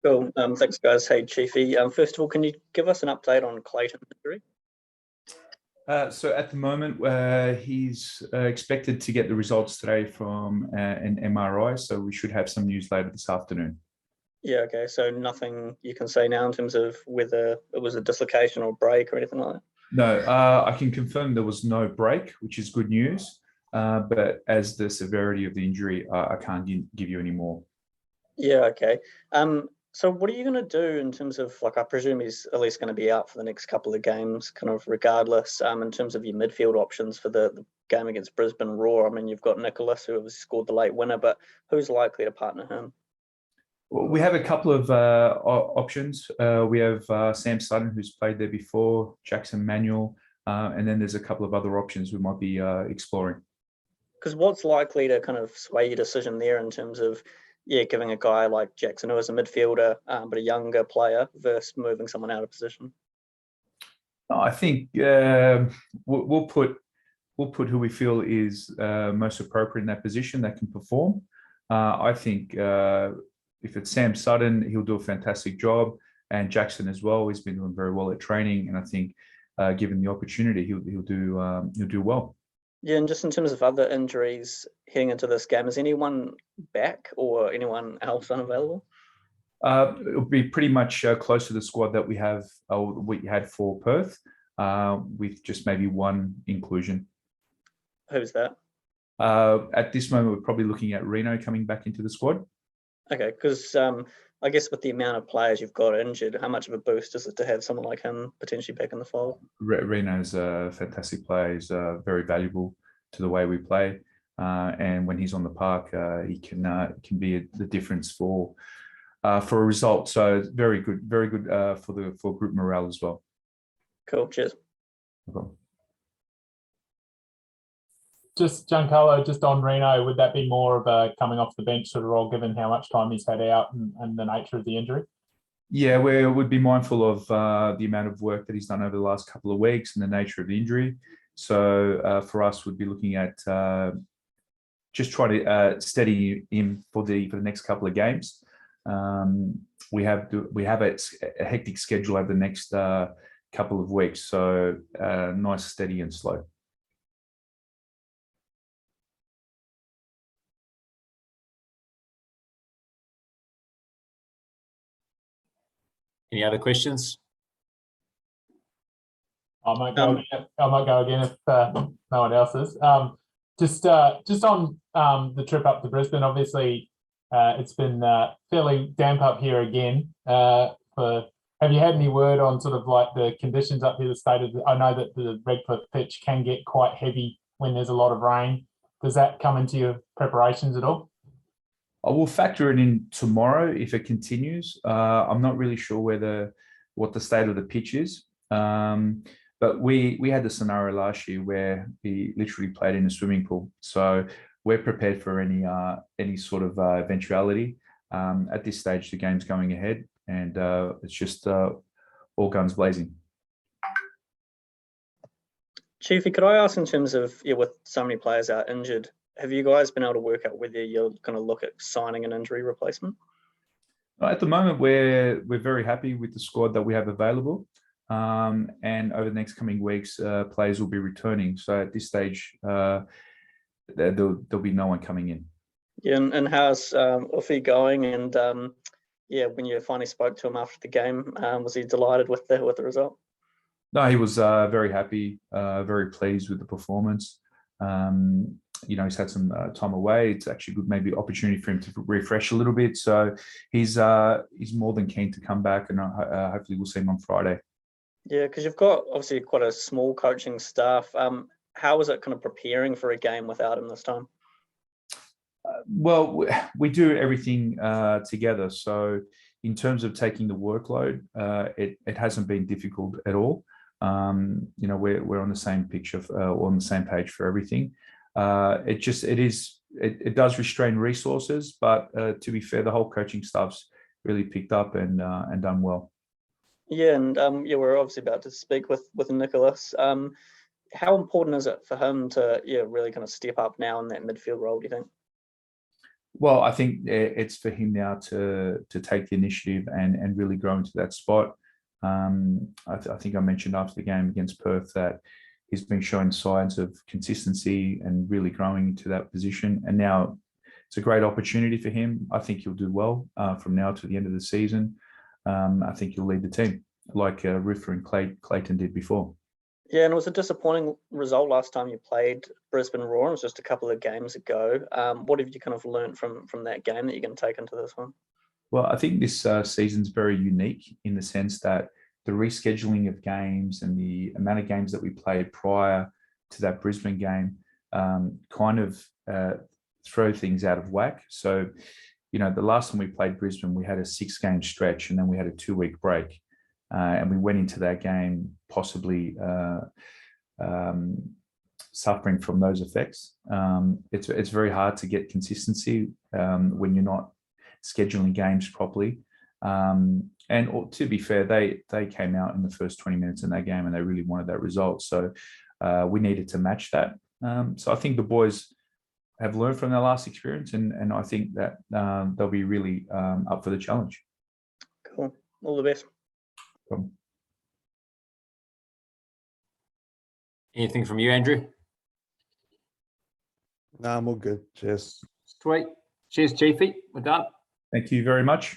Cool. Thanks, guys. Hey, Chiefy. First of all, can you give us an update on Clayton's injury? So at the moment, he's expected to get the results today from an MRI. So we should have some news later this afternoon. Yeah, okay. So nothing you can say now in terms of whether it was a dislocation or break or anything like that? No, I can confirm there was no break, which is good news. But as the severity of the injury, I can't give you any more. Yeah, okay. So what are you going to do in terms of, like, I presume he's at least going to be out for the next couple of games, kind of regardless, in terms of your midfield options for the game against Brisbane Roar? I mean, you've got Nicholas, who has scored the late winner, but who's likely to partner him? Well, we have a couple of options. We have Sam Sutton, who's played there before, Jackson Manuel, and then there's a couple of other options we might be exploring. Because what's likely to kind of sway your decision there in terms of, giving a guy like Jackson, who is a midfielder, but a younger player, versus moving someone out of position? I think we'll put who we feel is most appropriate in that position that can perform. I think if it's Sam Sutton, he'll do a fantastic job, and Jackson as well. He's been doing very well at training, and I think given the opportunity, he'll do well. Yeah, and just in terms of other injuries heading into this game, is anyone back or anyone else unavailable? It'll be pretty much close to the squad that we had for Perth, with just maybe one inclusion. Who's that? At this moment, we're probably looking at Reno coming back into the squad. Okay, because I guess with the amount of players you've got injured, how much of a boost is it to have someone like him potentially back in the fold? Reno's a fantastic player. He's very valuable to the way we play, and when he's on the park, he can be the difference for a result. So very good for group morale as well. Cool. Cheers. No problem. Just Giancarlo, just on Reno, would that be more of a coming off the bench sort of role, given how much time he's had out and the nature of the injury? Yeah, we would be mindful of the amount of work that he's done over the last couple of weeks and the nature of the injury. So for us, we'd be looking at just trying to steady him for the next couple of games. We have a hectic schedule over the next couple of weeks, so nice, steady, and slow. Any other questions? I might go again if no one else is. Just on the trip up to Brisbane, obviously it's been fairly damp up here again. Have you had any word on sort of like the conditions up here? The state of I know that the Redcliffe pitch can get quite heavy when there's a lot of rain. Does that come into your preparations at all? I will factor it in tomorrow if it continues. I'm not really sure what the state of the pitch is, but we had the scenario last year where we literally played in a swimming pool. So we're prepared for any sort of eventuality. At this stage, the game's going ahead, and it's just all guns blazing. Chiefy, could I ask, in terms of with so many players out injured, have you guys been able to work out whether you're going to look at signing an injury replacement? At the moment, we're very happy with the squad that we have available, and over the next coming weeks, players will be returning. So at this stage, there'll be no one coming in. Yeah, and how's Uffy going? And when you finally spoke to him after the game, was he delighted with the result? No, he was very happy, very pleased with the performance. He's had some time away. It's actually good, maybe opportunity for him to refresh a little bit. So he's more than keen to come back, and hopefully we'll see him on Friday. Yeah, because you've got obviously quite a small coaching staff. How is it kind of preparing for a game without him this time? Well, we do everything together. So in terms of taking the workload, it hasn't been difficult at all. We're on the same picture, on the same page for everything. It does restrain resources, but to be fair, the whole coaching staff's really picked up and done well. Yeah, and we're obviously about to speak with Nicholas. How important is it for him to really kind of step up now in that midfield role, do you think? Well, I think it's for him now to take the initiative and really grow into that spot. I think I mentioned after the game against Perth that he's been showing signs of consistency and really growing into that position. And now it's a great opportunity for him. I think he'll do well from now to the end of the season. I think he'll lead the team like Riffer and Clayton did before. Yeah, and it was a disappointing result last time you played Brisbane Roar. It was just a couple of games ago. What have you kind of learned from that game that you're going to take into this one? Well, I think this season's very unique in the sense that the rescheduling of games and the amount of games that we played prior to that Brisbane game kind of throw things out of whack. So, the last time we played Brisbane, we had a 6-game stretch and then we had a 2-week break. And we went into that game possibly suffering from those effects. It's very hard to get consistency when you're not scheduling games properly. And to be fair, they came out in the first 20 minutes in that game and they really wanted that result. So we needed to match that. So I think the boys have learned from their last experience, and I think that they'll be really up for the challenge. Cool. All the best. Anything from you, Andrew? No, I'm all good. Cheers. Sweet. Cheers, Chiefy. We're done. Thank you very much.